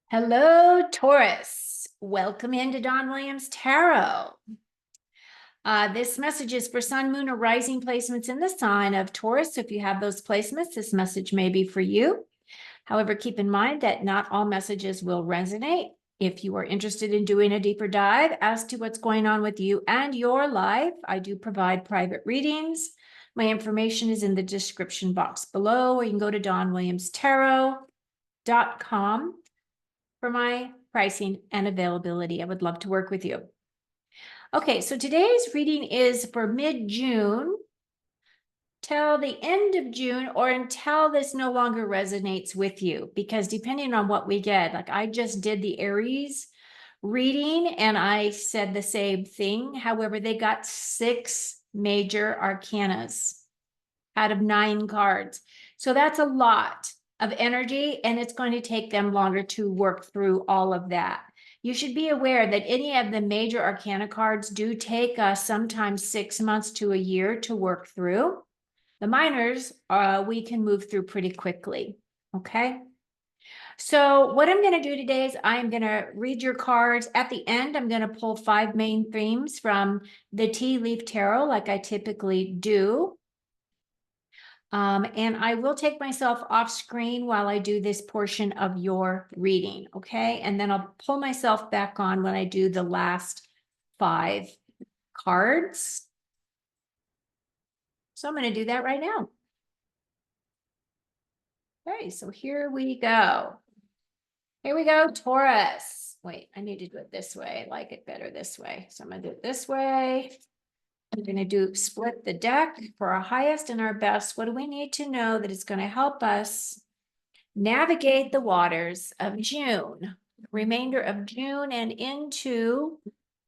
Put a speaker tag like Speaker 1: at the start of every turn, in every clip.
Speaker 1: Hello, Taurus. Welcome into Don Williams Tarot. This message is for Sun, Moon, or Rising placements in the sign of Taurus. So if you have those placements, this message may be for you. However, keep in mind that not all messages will resonate. If you are interested in doing a deeper dive as to what's going on with you and your life, I do provide private readings. My information is in the description box below, or you can go to donwilliamstarot.com for my pricing and availability. I would love to work with you. Okay, so today's reading is for mid-June till the end of June, or until this no longer resonates with you, because depending on what we get, like I just did the Aries reading and I said the same thing. However, they got 6 major arcanas out of 9 cards. So that's a lot of energy, and it's going to take them longer to work through all of that. You should be aware that any of the major arcana cards do take us sometimes 6 months to a year to work through. The minors, we can move through pretty quickly, okay? So what I'm going to do today is I'm going to read your cards. At the end, I'm going to pull 5 main themes from the Tea Leaf Tarot like I typically do. And I will take myself off screen while I do this portion of your reading, okay? And then I'll pull myself back on when I do the last 5 cards. So I'm going to do that right now. Okay, so here we go. Here we go, Taurus. Wait, I need to do it this way. I like it better this way. So I'm going to do it this way. I'm going to do split the deck for our highest and our best. What do we need to know that is going to help us navigate the waters of June, remainder of June, and into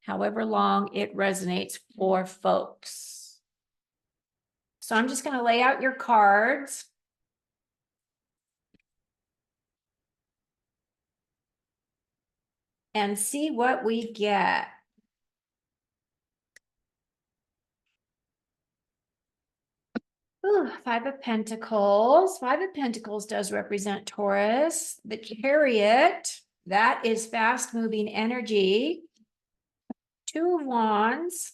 Speaker 1: however long it resonates for folks? So I'm just going to lay out your cards. And see what we get. Ooh, 5 of Pentacles. 5 of Pentacles does represent Taurus. The Chariot, that is fast-moving energy. 2 of Wands.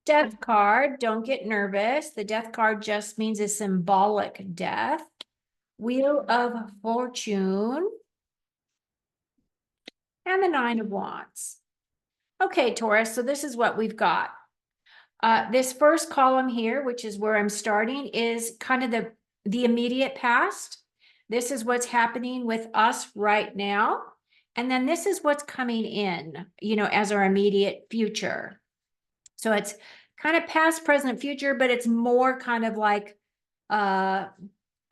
Speaker 1: Death card, don't get nervous. The Death card just means a symbolic death. Wheel of Fortune. And the 9 of Wands. Okay, Taurus, so this is what we've got. This first column here, which is where I'm starting, is kind of the immediate past. This is what's happening with us right now. And then this is what's coming in, as our immediate future. So it's kind of past, present, future, but it's more kind of like a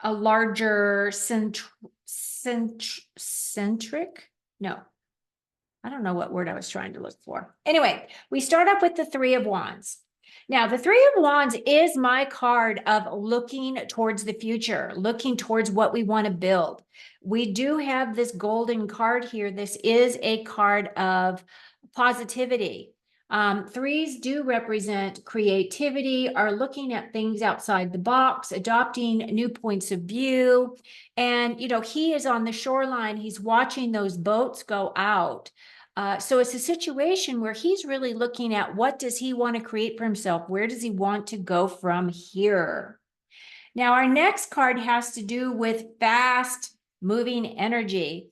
Speaker 1: larger centric? No, I don't know what word I was trying to look for. Anyway, we start up with the 3 of Wands. Now, the 3 of Wands is my card of looking towards the future, looking towards what we want to build. We do have this golden card here. This is a card of positivity. 3s do represent creativity, are looking at things outside the box, adopting new points of view. And, he is on the shoreline. He's watching those boats go out. So it's a situation where he's really looking at what does he want to create for himself? Where does he want to go from here? Now, our next card has to do with fast moving energy.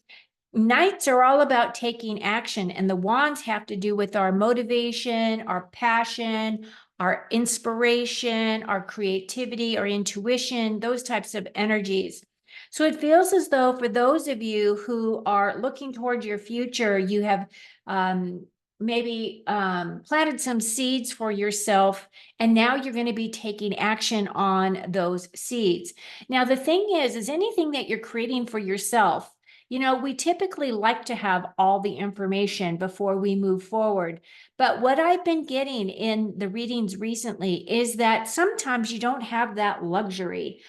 Speaker 1: Knights are all about taking action, and the wands have to do with our motivation, our passion, our inspiration, our creativity, our intuition, those types of energies. So it feels as though for those of you who are looking toward your future, you have maybe planted some seeds for yourself, and now you're going to be taking action on those seeds. Now, the thing is anything that you're creating for yourself, we typically like to have all the information before we move forward. But what I've been getting in the readings recently is that sometimes you don't have that luxury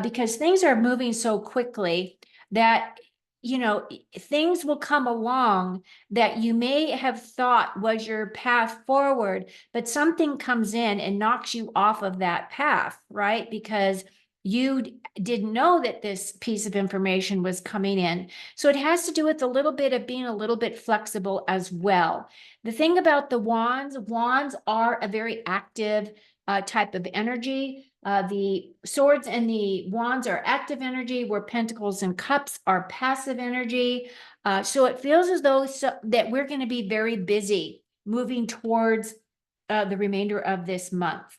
Speaker 1: because things are moving so quickly that, things will come along that you may have thought was your path forward, but something comes in and knocks you off of that path, right? Because you didn't know that this piece of information was coming in. So it has to do with a little bit of being a little bit flexible as well. The thing about the wands are a very active type of energy. The swords and the wands are active energy, where pentacles and cups are passive energy. So it feels as though that we're going to be very busy moving towards the remainder of this month.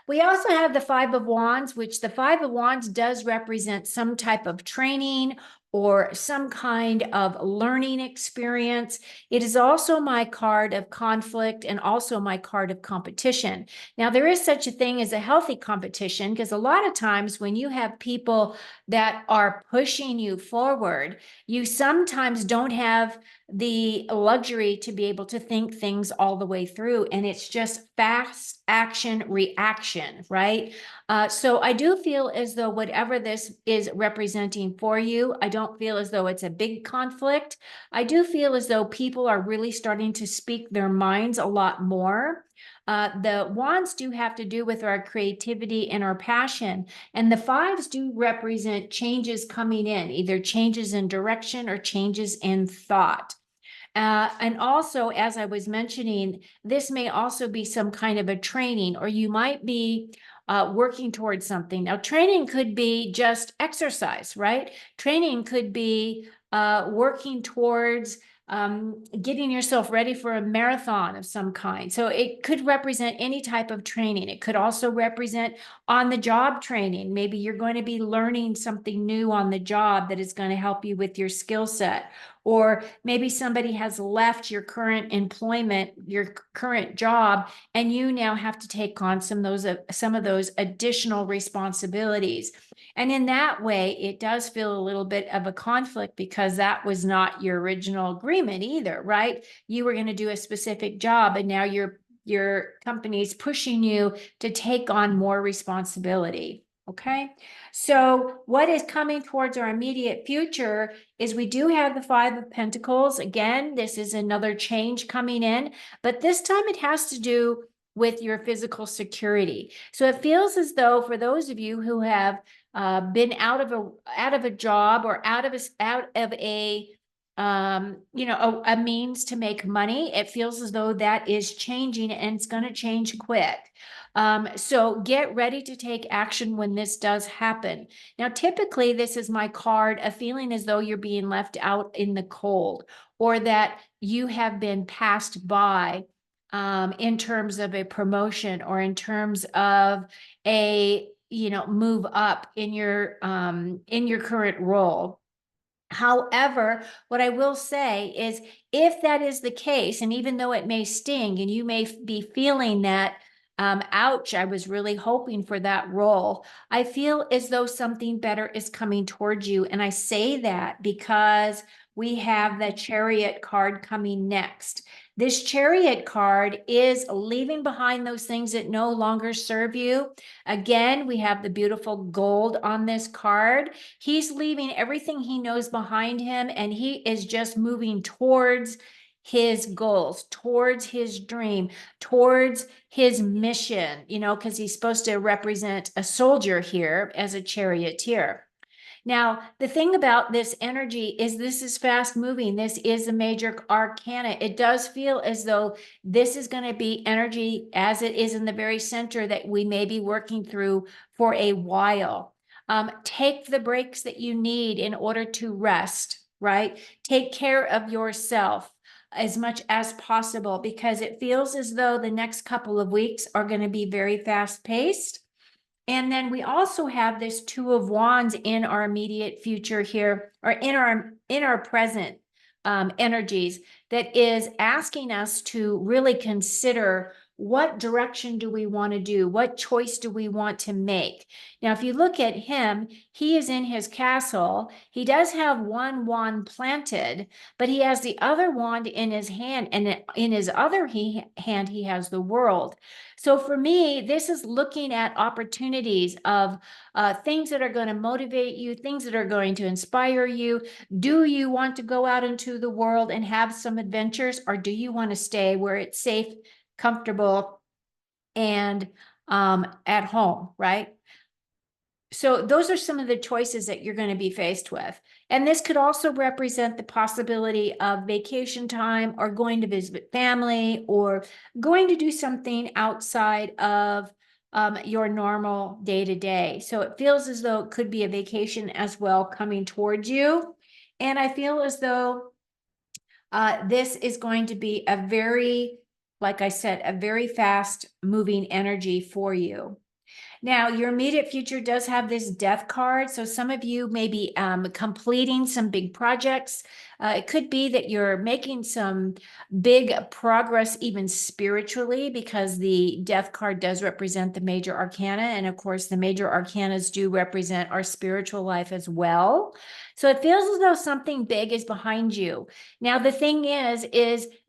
Speaker 1: We also have the Five of Wands, which the Five of Wands does represent some type of training or some kind of learning experience. It is also my card of conflict and also my card of competition. Now, there is such a thing as a healthy competition, because a lot of times when you have people that are pushing you forward, you sometimes don't have the luxury to be able to think things all the way through. And it's just fast action reaction, right? So I do feel as though whatever this is representing for you, I don't feel as though it's a big conflict. I do feel as though people are really starting to speak their minds a lot more. The wands do have to do with our creativity and our passion. And the fives do represent changes coming in, either changes in direction or changes in thought. And also, as I was mentioning, this may also be some kind of a training, or you might be working towards something. Now, training could be just exercise, right? Training could be working towards getting yourself ready for a marathon of some kind. So it could represent any type of training. It could also represent on the job training. Maybe you're going to be learning something new on the job that is going to help you with your skill set. Or maybe somebody has left your current employment, your current job, and you now have to take on some of those additional responsibilities. And in that way, it does feel a little bit of a conflict, because that was not your original agreement either, right? You were going to do a specific job, and now your company's pushing you to take on more responsibility. Okay. So what is coming towards our immediate future is we do have the Five of Pentacles. Again, this is another change coming in, but this time it has to do with your physical security. So it feels as though for those of you who have been out of a job, or out of a a means to make money, it feels as though that is changing, and it's going to change quick. So get ready to take action when this does happen. Now, typically, this is my card, a feeling as though you're being left out in the cold, or that you have been passed by in terms of a promotion, or in terms of a move up in your current role. However, what I will say is, if that is the case, and even though it may sting and you may be feeling that, ouch, I was really hoping for that role, I feel as though something better is coming towards you. And I say that because we have the Chariot card coming next. This Chariot card is leaving behind those things that no longer serve you. Again, we have the beautiful gold on this card. He's leaving everything he knows behind him, and he is just moving towards his goals, towards his dream, towards his mission, because he's supposed to represent a soldier here as a charioteer. Now, the thing about this energy is this is fast moving. This is a major arcana. It does feel as though this is going to be energy, as it is in the very center, that we may be working through for a while. Take the breaks that you need in order to rest, right? Take care of yourself as much as possible, because it feels as though the next couple of weeks are going to be very fast paced. And then we also have this Two of Wands in our immediate future here, or in our present energies, that is asking us to really consider, what direction do we want to do? What choice do we want to make? Now, if you look at him, he is in his castle. He does have one wand planted, but he has the other wand in his hand, and in his other hand, he has the world. So for me, this is looking at opportunities of things that are going to motivate you, things that are going to inspire you. Do you want to go out into the world and have some adventures, or do you want to stay where it's safe, comfortable, and at home, right? So those are some of the choices that you're going to be faced with. And this could also represent the possibility of vacation time or going to visit family or going to do something outside of your normal day to day. So it feels as though it could be a vacation as well coming towards you. And I feel as though this is going to be a very, like I said, a very fast moving energy for you. Now, your immediate future does have this death card. So some of you may be completing some big projects. It could be that you're making some big progress, even spiritually, because the death card does represent the major arcana. And of course, the major arcanas do represent our spiritual life as well. So it feels as though something big is behind you. Now, the thing is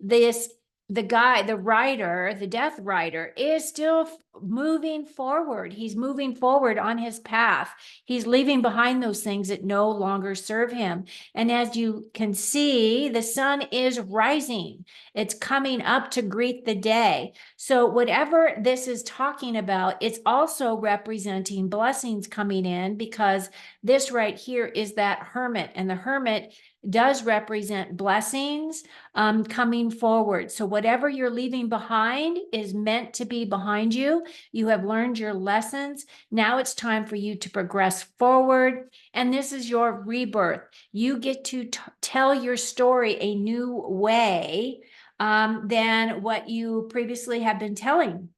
Speaker 1: this the guy, the writer, the death rider is still moving forward. He's moving forward on his path. He's leaving behind those things that no longer serve him. And as you can see, the sun is rising. It's coming up to greet the day. So whatever this is talking about, it's also representing blessings coming in, because this right here is that hermit, and the hermit does represent blessings coming forward. So whatever you're leaving behind is meant to be behind you. You have learned your lessons. Now it's time for you to progress forward. And this is your rebirth. You get to tell your story a new way than what you previously have been telling.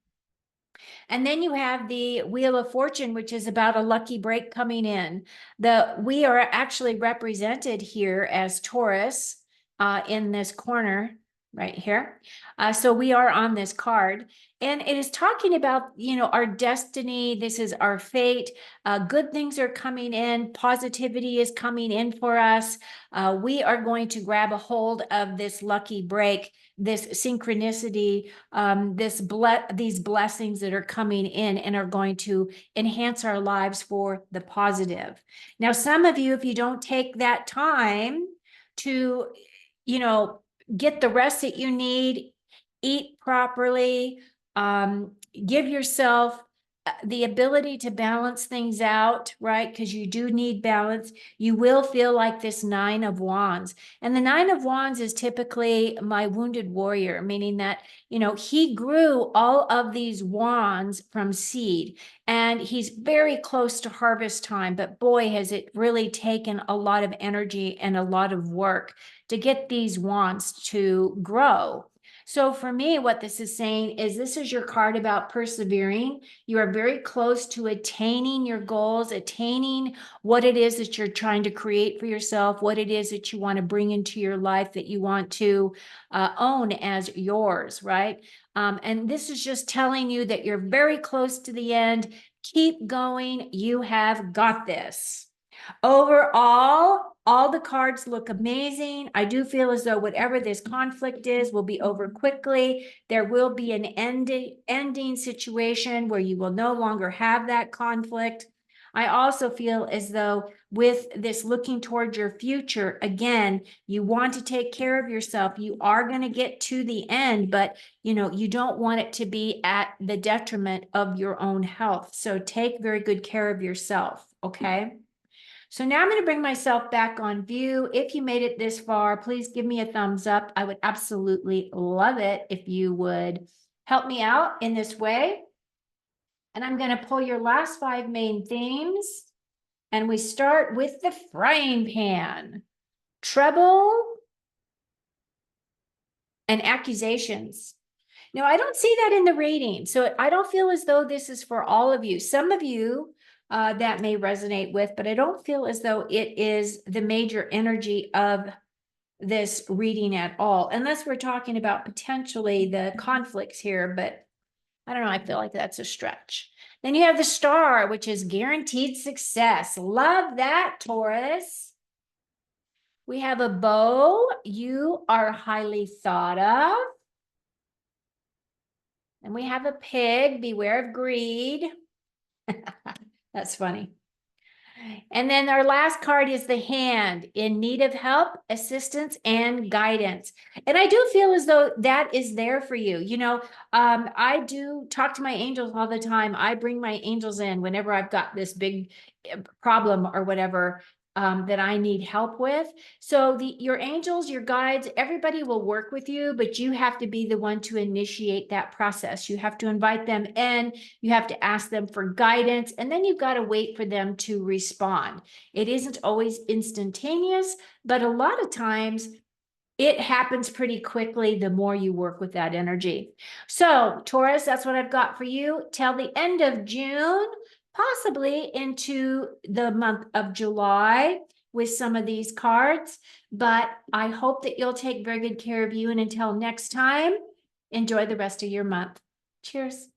Speaker 1: And then you have the Wheel of Fortune, which is about a lucky break coming in. We are actually represented here as Taurus in this corner right here. So we are on this card. And it is talking about, our destiny. This is our fate. Good things are coming in. Positivity is coming in for us. We are going to grab a hold of this lucky break, this synchronicity, these blessings that are coming in and are going to enhance our lives for the positive. Now, some of you, if you don't take that time to, get the rest that you need, eat properly, give yourself the ability to balance things out, right? Because you do need balance. You will feel like this Nine of Wands. And the Nine of Wands is typically my wounded warrior, meaning that, he grew all of these wands from seed, and he's very close to harvest time. But boy, has it really taken a lot of energy and a lot of work to get these wands to grow. So for me, what this is saying is this is your card about persevering. You are very close to attaining your goals, attaining what it is that you're trying to create for yourself, what it is that you want to bring into your life, that you want to own as yours, right? And this is just telling you that you're very close to the end. Keep going. You have got this. Overall, all the cards look amazing. I do feel as though whatever this conflict is will be over quickly. There will be an ending situation where you will no longer have that conflict. I also feel as though with this looking toward your future, again, you want to take care of yourself. You are going to get to the end, but you don't want it to be at the detriment of your own health. So take very good care of yourself, okay? So now I'm going to bring myself back on view. If you made it this far, please give me a thumbs up. I would absolutely love it if you would help me out in this way. And I'm going to pull your last 5 main themes. And we start with the frying pan, trouble, and accusations. Now, I don't see that in the reading. So I don't feel as though this is for all of you. Some of you that may resonate with, but I don't feel as though it is the major energy of this reading at all, unless we're talking about potentially the conflicts here, but I don't know, I feel like that's a stretch. Then you have the star, which is guaranteed success. Love that, Taurus. We have a bow. You are highly thought of. And we have a pig. Beware of greed. That's funny. And then our last card is the Hand, in need of help, assistance, and guidance. And I do feel as though that is there for you. I do talk to my angels all the time. I bring my angels in whenever I've got this big problem or whatever that I need help with. So your angels, your guides, everybody will work with you, but you have to be the one to initiate that process. You have to invite them in, you have to ask them for guidance, and then you've got to wait for them to respond. It isn't always instantaneous, but a lot of times it happens pretty quickly the more you work with that energy. So, Taurus, that's what I've got for you till the end of June, possibly into the month of July with some of these cards. But I hope that you'll take very good care of you. And until next time, enjoy the rest of your month. Cheers.